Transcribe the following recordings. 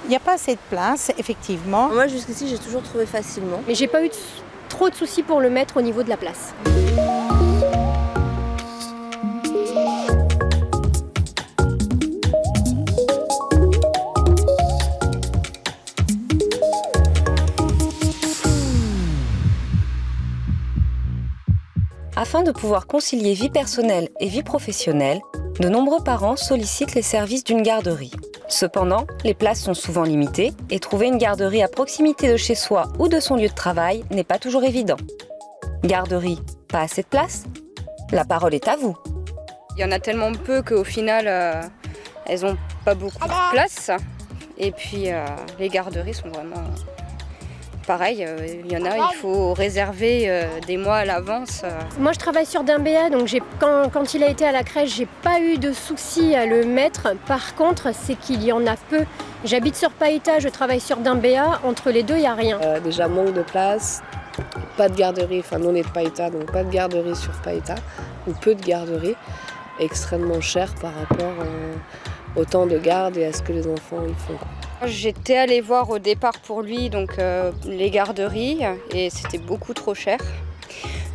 Il n'y a pas assez de place, effectivement. Moi, jusqu'ici, j'ai toujours trouvé facilement. Mais j'ai pas eu trop de soucis pour le mettre au niveau de la place. Afin de pouvoir concilier vie personnelle et vie professionnelle, de nombreux parents sollicitent les services d'une garderie. Cependant, les places sont souvent limitées et trouver une garderie à proximité de chez soi ou de son lieu de travail n'est pas toujours évident. Garderie, pas assez de place? La parole est à vous. Il y en a tellement peu qu'au final, elles n'ont pas beaucoup de place. Et puis, les garderies sont vraiment pareil. Il y en a, il faut réserver des mois à l'avance. Moi, je travaille sur Dimbéa, donc quand il a été à la crèche, j'ai pas eu de soucis à le mettre. Par contre, c'est qu'il y en a peu. J'habite sur Païta, je travaille sur Dimbéa. Entre les deux, il n'y a rien. Déjà, manque de place, pas de garderie. Enfin, nous, on est de Païta, donc pas de garderie sur Païta, ou peu de garderie. Extrêmement cher par rapport au temps de garde et à ce que les enfants y font. J'étais allée voir au départ pour lui donc, les garderies et c'était beaucoup trop cher.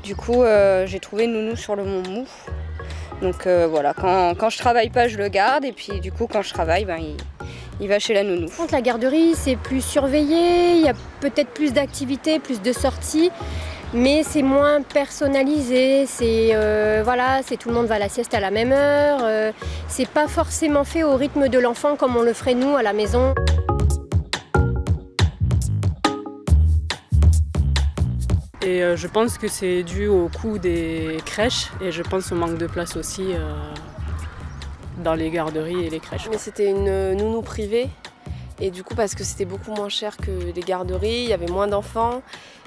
Du coup, j'ai trouvé nounou sur le Mont Mou. Donc voilà, quand je travaille pas, je le garde et puis du coup, quand je travaille, il va chez la nounou. Par contre, la garderie, c'est plus surveillé, il y a peut-être plus d'activités, plus de sorties. Mais c'est moins personnalisé, voilà, tout le monde va à la sieste à la même heure. C'est pas forcément fait au rythme de l'enfant comme on le ferait nous à la maison. Et je pense que c'est dû au coût des crèches et je pense au manque de place aussi dans les garderies et les crèches. Mais c'était une nounou privée et du coup parce que c'était beaucoup moins cher que les garderies, il y avait moins d'enfants.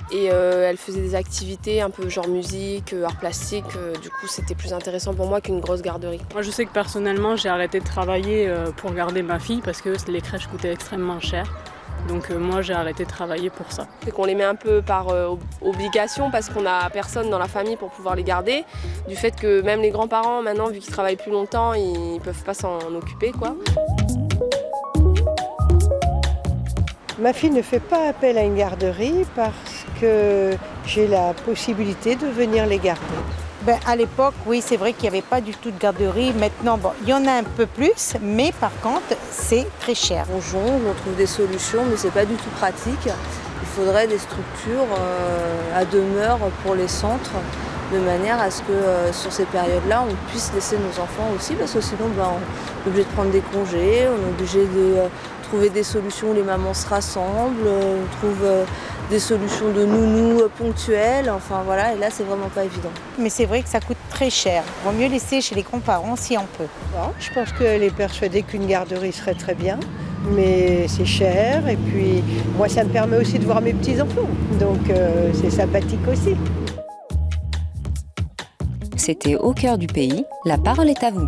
Et elle faisait des activités un peu genre musique, art plastique. Du coup, c'était plus intéressant pour moi qu'une grosse garderie. Moi, je sais que personnellement, j'ai arrêté de travailler pour garder ma fille parce que les crèches coûtaient extrêmement cher. Donc moi, j'ai arrêté de travailler pour ça. C'est qu'on les met un peu par obligation parce qu'on n'a personne dans la famille pour pouvoir les garder. Du fait que même les grands-parents, maintenant, vu qu'ils travaillent plus longtemps, ils ne peuvent pas s'en occuper, quoi. Ma fille ne fait pas appel à une garderie parce que j'ai la possibilité de venir les garder. À l'époque, oui, c'est vrai qu'il n'y avait pas du tout de garderie. Maintenant, bon, il y en a un peu plus, mais par contre, c'est très cher. On jongle, on trouve des solutions, mais c'est pas du tout pratique. Il faudrait des structures à demeure pour les centres, de manière à ce que sur ces périodes-là, on puisse laisser nos enfants aussi, parce que sinon, on est obligé de prendre des congés, on est obligé de trouver des solutions où les mamans se rassemblent, on trouve des solutions de nounou ponctuelles, enfin voilà, et là c'est vraiment pas évident. Mais c'est vrai que ça coûte très cher. Il vaut mieux laisser chez les grands-parents si on peut. Bon, je pense qu'elle est persuadée qu'une garderie serait très bien, mais c'est cher et puis moi ça me permet aussi de voir mes petits-enfants, donc c'est sympathique aussi. C'était Au cœur du pays, la parole est à vous.